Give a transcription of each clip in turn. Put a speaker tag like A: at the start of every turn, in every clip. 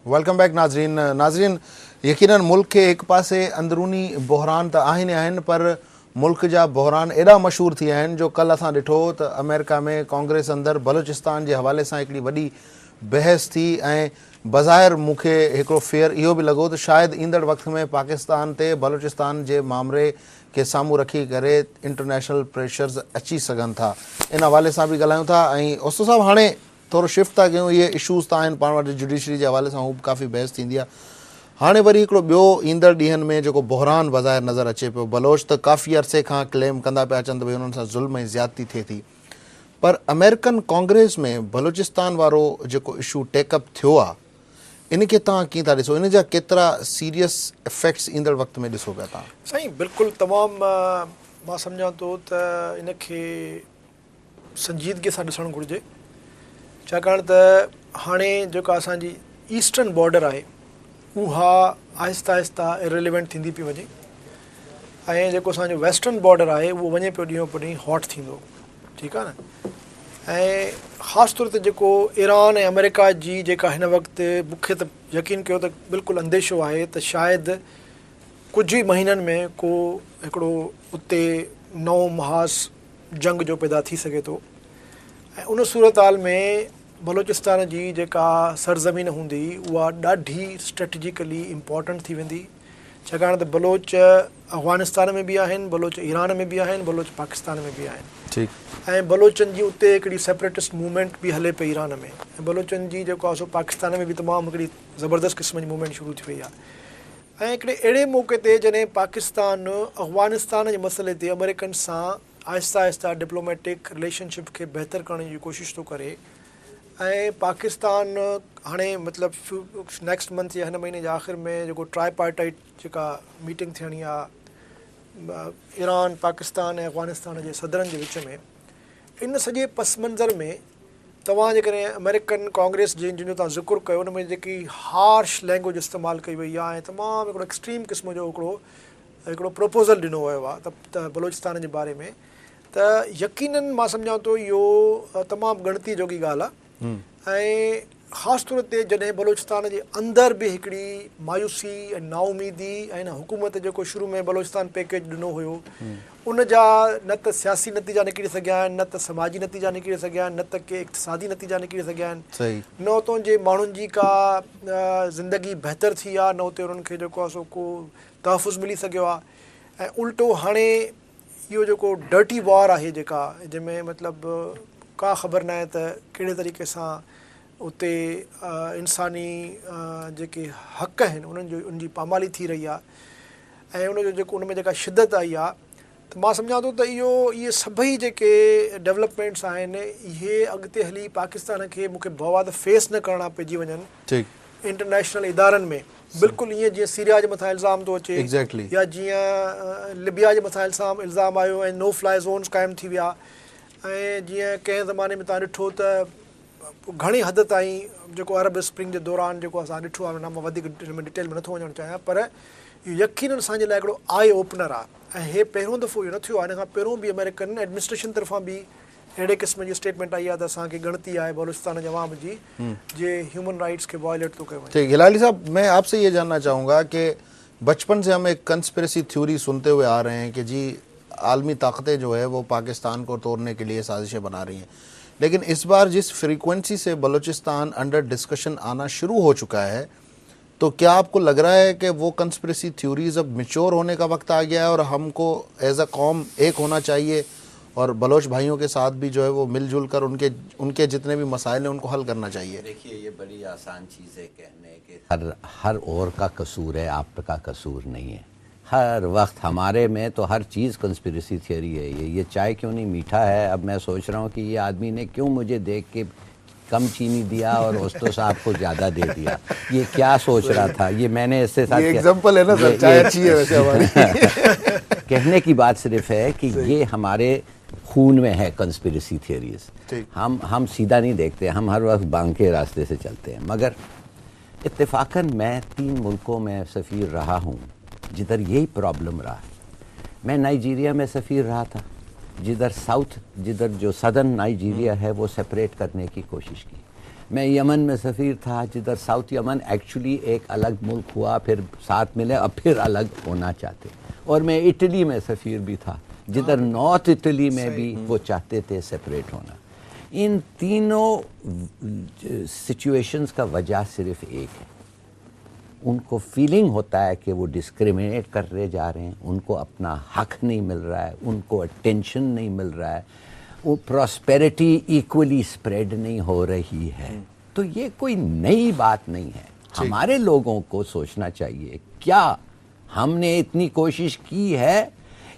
A: Welcome back नाज़रीन यकीनन मुल्क के एक पासे अंदरूनी बहरान त आहिनि पर मुल्क जा बहरान एॾा मशहूर थी विया आहिनि जो कल्ह असां ॾिठो त अमेरिका में कांग्रेस अंदरि बलूचिस्तान जे हवाले सां हिकिड़ी वॾी बहस थी ऐं बज़ाहिर मूंखे हिकिड़ो फेयर इहो बि लॻो त शायदि ईंदड़ वक़्त में पाकिस्तान ते बलूचिस्तान जे मामले खे साम्हूं रखी करे इंटरनेशनल प्रेशर्स अची सघनि था। इन हवाले सां बि ॻाल्हायूं था ऐं ओस्तो साहब हाणे थोरो शिफ्ट था कयूं। इहे इशूज़ त आहिनि पाण वटि जुडिशरी जे हवाले सां हू बि काफ़ी बहस थींदी आहे। हाणे वरी हिकिड़ो ॿियो ईंदड़ ॾींहंनि में जेको बहरान बज़ाहिर नज़र अचे पियो, बलोच त काफ़ी अरसे खां क्लेम कंदा पिया अचनि त भई हुननि सां ज़ुल्म ऐं ज़्यादती थिए थी, पर अमेरिकन कांग्रेस में बलूचिस्तान वारो जेको इशू टेकअप थियो आहे इन खे तव्हां कीअं था ॾिसो? इन जा केतिरा सीरियस इफेक्ट्स ईंदड़ वक़्त में ॾिसो पिया तव्हां?
B: साईं बिल्कुलु तमामु मां सम्झां थो त इन खे संजीदगीअ सां ॾिसणु घुरिजे, छाकाणि त हाणे जेका असांजी ईस्टर्न बॉर्डर आहे उहा आहिस्ता आहिस्ता इरेलीवेंट थींदी पई वञे ऐं जेको असांजो वेस्टर्न बॉर्डर आहे उहो वञे पियो ॾींहों पोइ ॾींहुं हॉट थींदो, ठीकु आहे न। ऐं ख़ासि तौर ते जेको ईरान ऐं अमेरिका जी जेका हिन वक़्तु मूंखे त यकीन कयो त बिल्कुलु अंदेशो आहे त शायदि कुझु ई महीननि में को हिकिड़ो उते नओं महाज़ जंग जो पैदा थी सघे थो ऐं उन सूरत हाल में बलूचिस्तान जी जेका सरज़मीन हूंदी उहा ॾाढी स्ट्रेटजिकली इम्पॉर्टेंट थी वेंदी, छाकाणि त बलोच अफ़गानिस्तान में बि आहिनि, बलोच ईरान में बि आहिनि, बलोच पाकिस्तान में बि आहिनि ऐं बलोचनि जी उते हिकिड़ी सेपरेटिस्ट मूवमेंट बि हले पई ईरान में ऐं बलोचनि जी जेको आहे सो पाकिस्तान में बि तमामु हिकिड़ी ज़बरदस्त क़िस्म जी मूवमेंट शुरू थी वई आहे। ऐं हिकिड़े अहिड़े मौक़े ते जॾहिं पाकिस्तान अफ़गानिस्तान जे मसइले ते अमेरिकन सां आहिस्ता आहिस्ता डिप्लोमेटिक रिलेशनशिप खे बहितर करण जी कोशिशि थो करे ऐं पाकिस्तान हाणे मतिलबु नेक्स्ट मंथ या हिन महीने जे आख़िर में जेको ट्राईपार्टाइट जेका मीटिंग थियणी आहे ईरान, पाकिस्तान ऐं अफ़गानिस्तान जे सदरनि जे विच में, इन सॼे पस मंज़र में तव्हां जेकॾहिं अमेरिकन कांग्रेस जंहिंजो तव्हां ज़िक्र कयो उन में जेकी हार्श लैंग्वेज इस्तेमालु कई वई आहे ऐं तमामु हिकिड़ो एक्सट्रीम क़िस्म जो हिकिड़ो प्रपोज़ल ॾिनो वियो आहे त बलूचिस्तान जे बारे में, त यकीनन मां सम्झां थो इहो तमामु ॻणती जोगी ॻाल्हि आहे। ऐं ख़ासि तौर ते जॾहिं बलूचिस्तान जे अंदरि बि हिकिड़ी मायूसी ऐं नाउमीदी ऐं हिन हुकूमत जेको शुरू में बलूचिस्तान पैकेज ॾिनो हुयो उन जा न त सियासी नतीजा निकिरी सघिया आहिनि, न त समाजी नतीजा निकिरी सघिया आहिनि, न त के इक़्तिसादी नतीजा निकिरी सघिया आहिनि, न उतां जे माण्हुनि जी का ज़िंदगी बहितर थी आहे, न उते उन्हनि खे जेको आहे सो को तहफ़ुज़ मिली सघियो आहे। ऐं उल्टो हाणे इहो जेको डर्टी वॉर आहे जेका जंहिंमें मतिलबु का ख़बर न आहे त कहिड़े तरीक़े सां उते इंसानी जेके हक़ आहिनि उनजी पामाली थी रही आहे ऐं उनजो जेको उन में जेका शिदत आई आहे, त मां सम्झां थो त इहे सभई जेके डेवलपमेंट्स आहिनि इहे अॻिते हली पाकिस्तान खे मूंखे बवाद फेस न करणा पइजी वञनि इंटरनेशनल इदारनि में, बिल्कुलु ईअं जीअं सीरिया जे मथां इल्ज़ाम थो अचे या जीअं लिबिया जे मथां इल्ज़ाम आयो ऐं नो फ्लाई ज़ोन्स क़ाइमु थी विया ऐं जीअं कंहिं ज़माने में तव्हां ॾिठो त घणी हद ताईं जेको अरब स्प्रिंग जे दौरान जेको असां ॾिठो आहे मां वधीक डिटेल में नथो वञणु चाहियां, पर इहो यकीनन असांजे लाइ हिकिड़ो आई ओपनर आहे ऐं हे पहिरियों दफ़ो इहो न थियो आहे। हिन खां पहिरियों बि अमेरिकन एडमिनिस्ट्रेशन तरफ़ां बि अहिड़े क़िस्म जी स्टेटमेंट आई आहे त असांखे ॻणती आहे बलूचिस्तान जे अवाम जी जे ह्यूमन राइट्स खे वायलेट थो कयो वञे।
A: ठीक, हिलाली साहब मैं आपसे ये जानना चाहूँगा कि बचपन से हम एक कंस्पिरेसी थ्योरी सुनते हुए आ रहे हैं कि जी आलमी ताकतें जो है वो पाकिस्तान को तोड़ने के लिए साजिशें बना रही हैं, लेकिन इस बार जिस फ्रीक्वेंसी से बलूचिस्तान अंडर डिस्कशन आना शुरू हो चुका है, तो क्या आपको लग रहा है कि वो कंस्पिरेसी थ्योरीज अब मैच्योर होने का वक्त आ गया है और हमको एज अ कौम एक होना चाहिए और बलोच भाइयों के साथ भी जो है वो मिलजुल कर उनके जितने भी मसाइल हैं उनको हल करना चाहिए?
C: देखिए, ये बड़ी आसान चीज़ है कहने के हर और का कसूर है, आपका कसूर नहीं है। हर वक्त हमारे में तो हर चीज़ कंस्पिरेसी थियरी है। ये चाय क्यों नहीं मीठा है, अब मैं सोच रहा हूँ कि ये आदमी ने क्यों मुझे देख के कम चीनी दिया और ओस्तो साहब को ज़्यादा दे दिया, ये क्या सोच रहा था, ये मैंने इससे साथ
A: एग्जाम्पल है ना सर, चाय अच्छी है वैसे हमारी
C: कहने की बात सिर्फ है कि ये हमारे खून में है कंस्पिरेसी थियरीज। हम सीधा नहीं देखते, हम हर वक्त बांग के रास्ते से चलते हैं। मगर इत्तेफाकन मैं 3 मुल्कों में सफ़ीर रहा हूँ जिधर यही प्रॉब्लम रहा है। मैं नाइजीरिया में सफ़ीर रहा था जिधर जो सदर्न नाइजीरिया है वो सेपरेट करने की कोशिश की। میں یمن میں سفیر تھا، جدھر ساؤتھ یمن ایکچولی ایک الگ ملک ہوا، پھر ساتھ ملے، اب پھر الگ ہونا چاہتے. اور میں اٹلی میں سفیر بھی تھا، جدھر نارتھ اٹلی میں بھی وہ چاہتے تھے سپریٹ ہونا. ان تینوں سچویشنز کا وجہ صرف ایک ہے، ان کو فیلنگ ہوتا ہے کہ وہ ڈسکریمنیٹ کر رہے جا رہے ہیں، ان کو اپنا حق نہیں مل رہا ہے، ان کو اٹینشن نہیں مل رہا ہے، وہ پراسپیرٹی ایکولی سپریڈ نہیں ہو رہی ہے. تو یہ کوئی نئی بات نہیں ہے. ہمارے لوگوں کو سوچنا چاہیے، کیا ہم نے اتنی کوشش کی ہے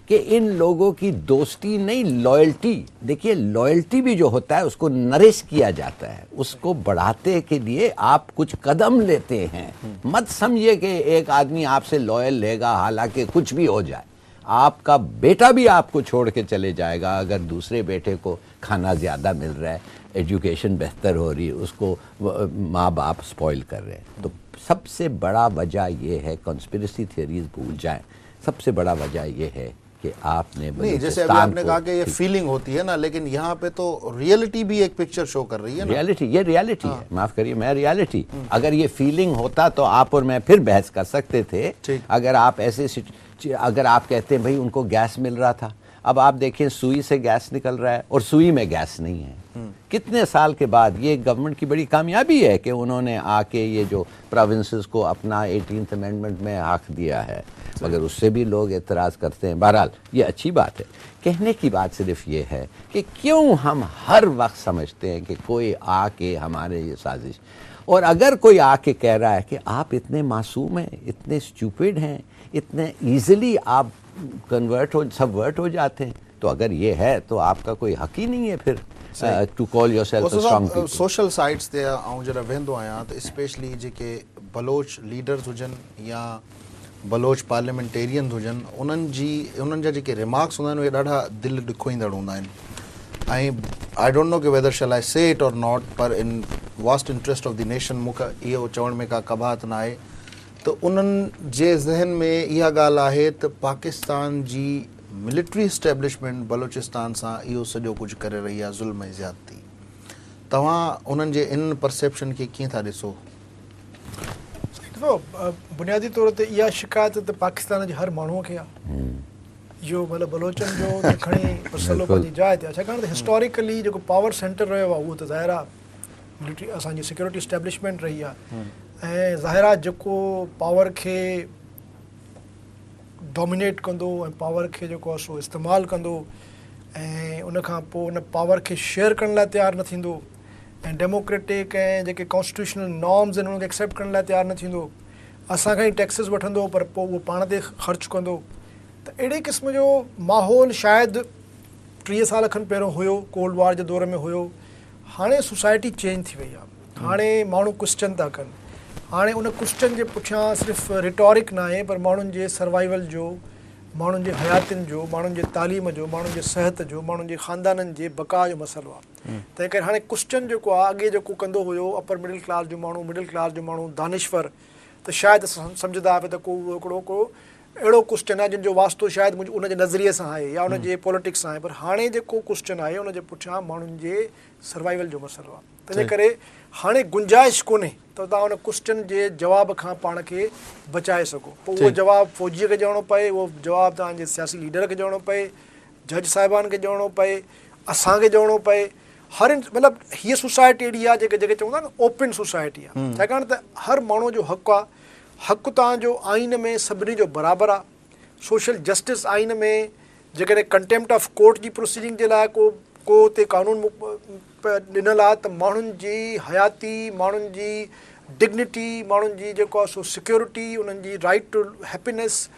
C: کہ ان لوگوں کی دوستی نہیں، لائلٹی. دیکھیے لائلٹی بھی جو ہوتا ہے اس کو نرش کیا جاتا ہے، اس کو بڑھاتے کے لیے آپ کچھ قدم لیتے ہیں. مت سمجھیے کہ ایک آدمی آپ سے لائل لے گا حالانکہ کچھ بھی ہو جائے. آپ کا بیٹا بھی آپ کو چھوڑ کے چلے جائے گا اگر دوسرے بیٹے کو کھانا زیادہ مل رہا ہے، ایجوکیشن بہتر ہو رہی ہے، اس کو ماں باپ سپوائل کر رہے ہیں. تو سب سے بڑا وجہ یہ ہے، کنسپریسی تھیوریز بھول جائیں، سب سے بڑا وجہ یہ ہے کہ آپ نے
A: نہیں، جیسے ابھی آپ نے کہا کہ یہ فیلنگ ہوتی ہے نا، لیکن یہاں پہ تو ریئلٹی بھی ایک پکچر شو کر رہی ہے نا.
C: یہ ریالٹی ہے، معاف کریے، میں ریالٹی. اگر یہ فیلنگ ہوتا تو آپ اور میں پھر بحث کر سکتے تھے. اگر آپ ایسے اگر آپ کہتے ہیں بھائی ان کو گیس مل رہا تھا، اب آپ دیکھیں سوئی سے گیس نکل رہا ہے اور سوئی میں گیس نہیں ہے. کتنے سال کے بعد یہ گورنمنٹ کی بڑی کامیابی ہے کہ انہوں نے آ کے یہ جو پروونسز کو اپنا 18th امینڈمنٹ میں حق دیا ہے، مگر اس سے بھی لوگ اعتراض کرتے ہیں. بہرحال یہ اچھی بات ہے. کہنے کی بات صرف یہ ہے کہ کیوں ہم ہر وقت سمجھتے ہیں کہ کوئی آ کے ہمارے یہ سازش، اور اگر کوئی آ کے کہہ رہا ہے کہ آپ اتنے معصوم ہیں، اتنے اسٹوپڈ ہیں، اتنے ایزیلی آپ سبورٹ ہو جاتے ہیں، تو اگر یہ ہے تو آپ کا کوئی حق ہی نہیں ہے پھر to call yourself strong people.
A: Social sites تے آؤں جڑا वेंदो आहियां त स्पेशली जेके बलोच लीडर्स हुजनि या बलोच पार्लियामेंटेरियन हुजनि, उन्हनि जा जेके रिमार्क्स हूंदा आहिनि उहे ॾाढा दिलि ॾुखोईंदड़ हूंदा आहिनि. ऐं आई डोंट नो कि वेदर शैल आई से इट और नॉट, पर इन vast interest of the nation मूंखे इहो चवण में का कबाहत न आहे त उन्हनि जे ज़हन में इहा ॻाल्हि आहे त पाकिस्तान जी मिलिट्री इस्टेब्लिशमेंट बलोचिस्तान सां इहो सॼो कुझु करे रही आहे, ज़ुल्म ऐं ज़्यादती. तव्हां उन्हनि जे इन परसेप्शन खे कीअं था ॾिसो?
B: ॾिसो, बुनियादी तौर ते इहा शिकायत त पाकिस्तान जे हर माण्हूअ खे आहे. इहो मतिलबु बलोचनि जो त खणी मसइलो पंहिंजी जाइ ते आहे, छाकाणि त हिस्टोरिकली जेको पावर सेंटर रहियो आहे उहो त ज़ाहिर आहे मिलिट्री असांजी सिक्योरिटी इस्टेब्लिशमेंट रही आहे. ऐं ज़ाहिर आहे जेको पावर खे डोमिनेट कंदो ऐं पावर खे जेको आहे सो इस्तेमालु कंदो ऐं उनखां पोइ उन पावर खे शेयर करण लाइ तयारु न थींदो ऐं डेमोक्रेटिक ऐं जेके कॉन्स्टिट्यूशनल नॉर्म्स आहिनि उनखे एक्सेप्ट करण लाइ तयारु न थींदो, असांखां ई टैक्सिस वठंदो पर पोइ उहो पाण ते ख़र्चु कंदो, त अहिड़े क़िस्म जो माहौल शायदि 30 साल खनि पहिरियों हुयो, कोल्ड वॉर जे दौर में हुयो. हाणे सोसाइटी चेंज थी वई आहे. हाणे माण्हू क्वेश्चन था कनि. हाणे उन क्वेश्चन जे पुठियां सिर्फ़ु रिटोरिक न आहे, पर माण्हुनि जे सर्वाइवल जो, माण्हुनि जे हयातियुनि जो, माण्हुनि जे तालीम जो, माण्हुनि जे सिहत जो, माण्हुनि जे ख़ानदाननि जे बका जो मसइलो आहे. तंहिं करे हाणे क्वेश्चन जेको आहे अॻे जेको कंदो हुयो अपर मिडिल क्लास जो माण्हू, मिडिल क्लास जो माण्हू, दानिश्वर, त शायदि सम्झंदा पिया त को हिकिड़ो अहिड़ो क्वेश्चन आहे जंहिंजो वास्तो शायदि मुंहिंजो उनजे नज़रिए सां आहे या उनजे पॉलिटिक्स सां आहे. पर हाणे जेको क्वेश्चन आहे उनजे पुठियां माण्हुनि जे सर्वाइवल जो मसइलो आहे. तंहिंजे करे हाणे गुंजाइश कोन्हे त तव्हां उन क्वेश्चन जे जवाब खां पाण खे बचाए सघो. पोइ उहो जवाबु फ़ौजीअ खे ॾियणो पए, उहो जवाबु तव्हांजे सियासी लीडर खे ॾियणो पए, जज साहिबान खे ॾियणो पए, असांखे ॾियणो पए. हर मतिलबु हीअ सोसाइटी अहिड़ी आहे जेके चवंदा न ओपन सोसाइटी आहे, छाकाणि त हर माण्हू जो हक़ु आहे. हक़ु तव्हांजो आइन में सभिनी जो बराबरि आहे. सोशल जस्टिस आइन में जेकॾहिं कंटेम्प्ट ऑफ कोर्ट जी प्रोसीडिंग जे लाइ को उते कानून ॾिनल आहे त माण्हुनि जी हयाती, माण्हुनि जी डिग्निटी, माण्हुनि जी जेको आहे सो सिक्योरिटी, उन्हनि जी राइट टू हैप्पीनेस,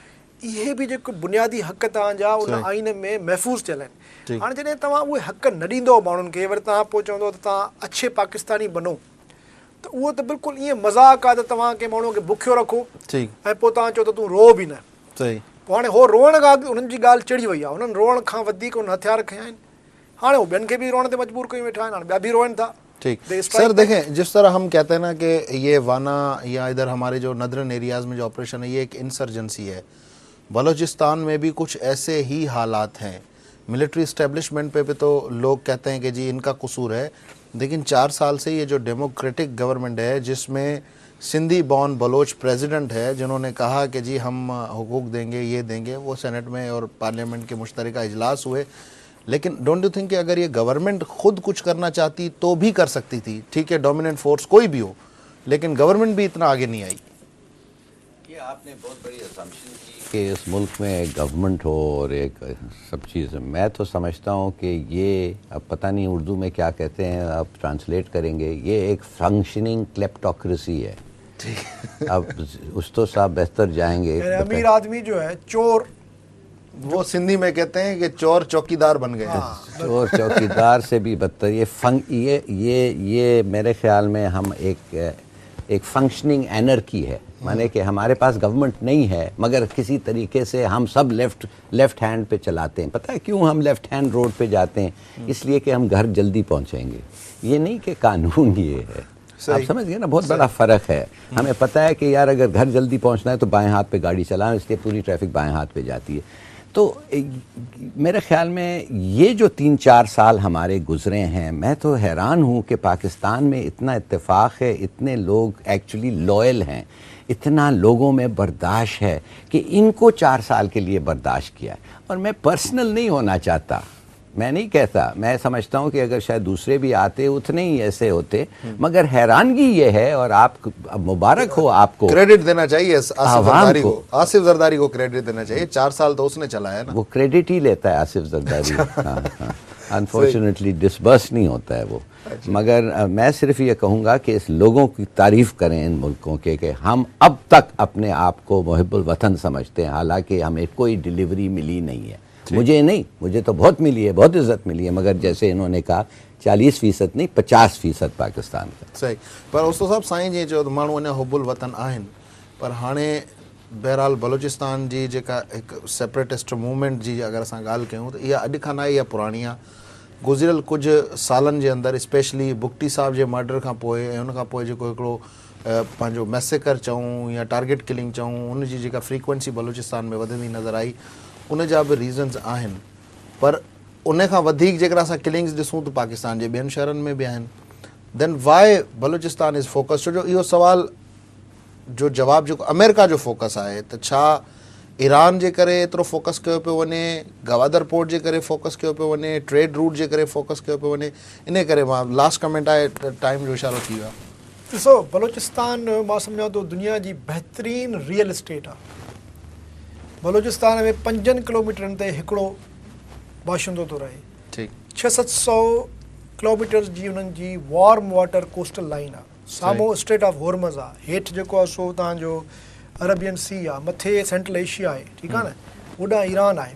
B: इहे बि जेको बुनियादी हक़ तव्हांजा उन आइन में महफ़ूज़ थियल आहिनि. हाणे जॾहिं तव्हां उहे हक़ न ॾींदव माण्हुनि खे, वरी तव्हां पोइ चवंदव त तव्हां अच्छे पाकिस्तानी बनो, त उहो त बिल्कुलु ईअं मज़ाक़ आहे त तव्हां कंहिं माण्हूअ खे बुखियो रखो ऐं पोइ तव्हां चओ त तूं रो बि न. पोइ हाणे हो रोअण खां उन्हनि जी ॻाल्हि चढ़ी वई आहे. उन्हनि रोअण खां वधीक उन हथियार खयां आहिनि. हाणे उहे ॿियनि खे बि रोअण ते मजबूर कयूं वेठा आहिनि. हाणे ॿिया बि रोअनि था.
A: ठीक सर, देखें जिस तरह हम कहते हैं ना कि ये वाना या इधर हमारे जो नदरन एरियाज़ में जो ऑपरेशन है ये एक इंसर्जेंसी है, बलूचिस्तान में भी कुछ ऐसे ही हालात हैं. मिलिट्री इस्टेब्लिशमेंट पे भी तो लोग कहते हैं कि जी इनका कसूर है, लेकिन 4 साल से ये जो डेमोक्रेटिक गवर्नमेंट है जिसमें सिंधी बॉर्न बलोच प्रेसिडेंट है जिन्होंने कहा कि जी हम हुकूक देंगे, ये देंगे, वो सेनेट में और पार्लियामेंट के मुश्तरका इजलास हुए, लेकिन डोंट यू थिंक कि अगर ये गवर्नमेंट खुद कुछ करना चाहती तो भी कर सकती थी? ठीक है, डोमिनेंट फोर्स कोई भी हो, लेकिन गवर्नमेंट भी इतना आगे नहीं आई।
C: ये आपने बहुत बड़ी असम्पशन की कि इस मुल्क में एक गवर्नमेंट हो और एक सब चीज़। मैं तो समझता हूँ कि ये, अब पता नहीं उर्दू में क्या कहते हैं, आप ट्रांसलेट करेंगे, ये एक फंक्शनिंग क्लेप्टोक्रेसी है। अब उस तो साहब बेहतर जाएंगे।
B: अमीर आदमी जो है चोर,
C: वो सिंधी में कहते हैं कि चोर चौकीदार बन गए। चोर चौकीदार से भी बदतर। ये मेरे ख्याल में हम एक फंक्शनिंग एनर्की है, माने कि हमारे पास गवर्नमेंट नहीं है मगर किसी तरीके से हम सब लेफ्ट हैंड पे चलाते हैं। पता है क्यों हम लेफ्ट हैंड रोड पे जाते हैं? इसलिए कि हम घर जल्दी पहुंचेंगे। ये नहीं कि कानून ये है। आप समझ गए ना, बहुत बड़ा फ़र्क है। हमें पता है कि यार अगर घर जल्दी पहुंचना है तो बाएं हाथ पे गाड़ी चलाएं, इसलिए पूरी ट्रैफिक बाएं हाथ पे जाती है। तो मेरे ख्याल में ये जो 3-4 साल हमारे गुजरे हैं, मैं तो हैरान हूँ कि पाकिस्तान में इतना इत्तेफाक है, इतने लोग एक्चुअली लॉयल हैं, इतना लोगों में बर्दाश्त है कि इनको 4 साल के लिए बर्दाश्त किया। और मैं पर्सनल नहीं होना चाहता, मैं नहीं कहता, मैं समझता हूँ कि अगर शायद दूसरे भी आते उतने ही ऐसे होते, मगर हैरानगी ये है, और आप मुबारक हो, आपको
A: क्रेडिट देना चाहिए आसिफ जरदारी को क्रेडिट देना चाहिए। 4 साल तो उसने चलाया ना,
C: वो क्रेडिट ही लेता है आसिफ जरदारी। हाँ, अनफॉर्चुनेटली डिसबर्स नहीं होता है वो। मगर मैं सिर्फ ये कहूँगा कि इस लोगों की तारीफ़ करें इन मुल्कों के कि हम अब तक अपने आप को मुहिब्बुल वतन समझते हैं, हालांकि हमें कोई डिलीवरी मिली नहीं है। मुझे नहीं, मुझे तो बहुत मिली है, बहुत इज्जत मिली है, मगर जैसे इन्होंने कहा 40% नहीं 50% पाकिस्तान का।
A: सही, पर उस्तो साहब साईं जी जो माण्हू अञा हुब्बुल वतन आहिनि, पर हाणे बहरहाल बलूचिस्तान जी जेका हिकु सेपरेटिस्ट मूवमेंट जी अगरि असां ॻाल्हि कयूं त इहा अॼु खां न आहे, इहा पुराणी आहे। गुज़िरियल कुझु सालनि जे अंदरि स्पेशली बुक्टी साहब जे मर्डर खां पोइ ऐं उन खां पोइ जेको हिकिड़ो पंहिंजो मैसेकर चऊं या टारगेट किलिंग चऊं, उन जी जेका फ्रीक्वेंसी बलूचिस्तान में वधंदी नज़र आई, उन जा बि रीज़न्स आहिनि। पर उन खां वधीक जेकर असां किलिंग्स ॾिसूं त पाकिस्तान जे ॿियनि शहरनि में बि आहिनि। देन वाई बलूचिस्तान इज़ फोकस? छो जो इहो सवाल जो जवाबु जेको अमेरिका जो फोकस आहे, त छा ईरान जे करे एतिरो फोकस कयो पियो वञे, गवादर पोर्ट जे करे फोकस कयो पियो वञे, ट्रेड रूट जे करे फोकस कयो पियो वञे? इन करे मां लास्ट कमेंट आहे, टाइम जो इशारो थी वियो आहे।
B: ॾिसो, बलूचिस्तान मां सम्झां थो दुनिया जी बहितरीन रियल एस्टेट आहे। बलूचिस्तान में 5 किलोमीटरनि ते हिकिड़ो बाशिंदो थो रहे।
A: ठीक,
B: 600-700 किलोमीटर जी उन्हनि जी वार्म वाटर कोस्टल लाइन आहे। साम्हूं स्ट्रेट ऑफ हॉर्मज़ आहे, हेठि जेको आहे सो तव्हांजो अरबियन सी आहे, मथे सेंट्रल एशिया आहे, ठीकु आहे न, होॾां ईरान आहे।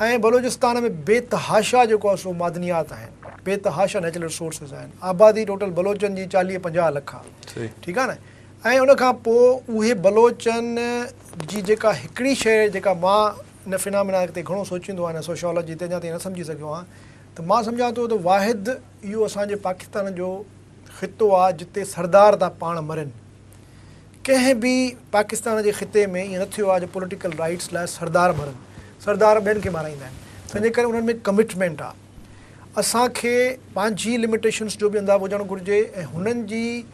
B: ऐं बलूचिस्तान में बेतहाशा जेको आहे सो मादनियात आहिनि, बेतहाशा नेचुरल रिसोर्सिस आहिनि। आबादी टोटल बलोचनि जी 40-50 लख आहे, ठीकु आहे न। ऐं उन खां पोइ उहे बलोचनि जी जेका हिकिड़ी शइ जेका मां इन फिनामिना ते घणो सोचींदो आहियां, सोशोलॉजी ते अञा ताईं न सम्झी सघियो आहियां, त मां सम्झां थो त वाहिद इहो असांजे पाकिस्तान जो ख़ितो आहे जिते सरदार था पाण मरनि। कंहिं बि पाकिस्तान जे ख़िते में ईअं न थियो आहे जो पॉलिटिकल राइट्स लाइ सरदार मरनि, सरदार ॿियनि खे माराईंदा आहिनि। तंहिंजे करे उन्हनि में कमिटमेंट आहे। असांखे पंहिंजी लिमिटेशन्स जो बि अंदाज़ हुजणु घुरिजे ऐं हुननि जी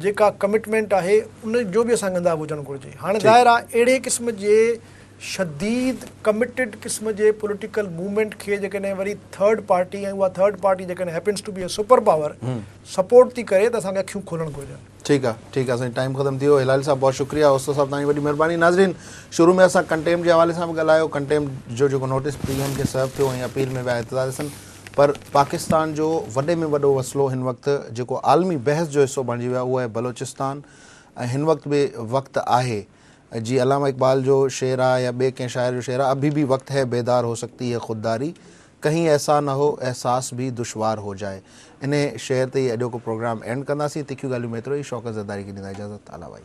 B: जेका कमिटमेंट आहे उन जो बि असांखे अंदाज़ हुजणु घुरिजे। हाणे ज़ाहिर आहे अहिड़े क़िस्म जे शदीद कमिटेड क़िस्म जे पॉलिटिकल मूवमेंट खे जेकॾहिं वरी थर्ड पार्टी, ऐं उहा थर्ड पार्टी जेकॾहिं happens to be a super power, support थी करे, त असांखे अखियूं खोलणु घुरिजनि।
A: ठीक है, असांजो टाइम ख़तम थी वियो। हिलाल साहब बहुत शुक्रिया, उस्तो साहब तव्हांजी वॾी महिरबानी। नाज़रीन, शुरू में असां कंटेम्प्ट जे हवाले सां बि ॻाल्हायो, कंटेम्प्ट जो जेको नोटिस पीएम खे सर्व थियो ऐं अपील में विया इतज़ार ॾिसनि, पर पाकिस्तान जो वॾे में वॾो मसइलो हिन वक़्तु जेको आलमी बहस जो हिसो बणिजी वियो आहे उहो आहे बलूचिस्तान। ऐं हिन वक़्तु बि वक़्तु आहे, जी अलामा इकबाल जो शेर आहे या ॿिए कंहिं शाइर जो शेर आहे, अभी भी वक्त है बेदार हो सकती है खुददारी, कहीं ऐसा न हो एहसास भी दुश्वार हो जाए। इन शेर ते अॼो को प्रोग्राम एंड कंदासीं। तिखियूं ॻाल्हियूं में एतिरो ई। शौक़त ज़रदारी खे ॾींदा इजाज़त। आला भाई।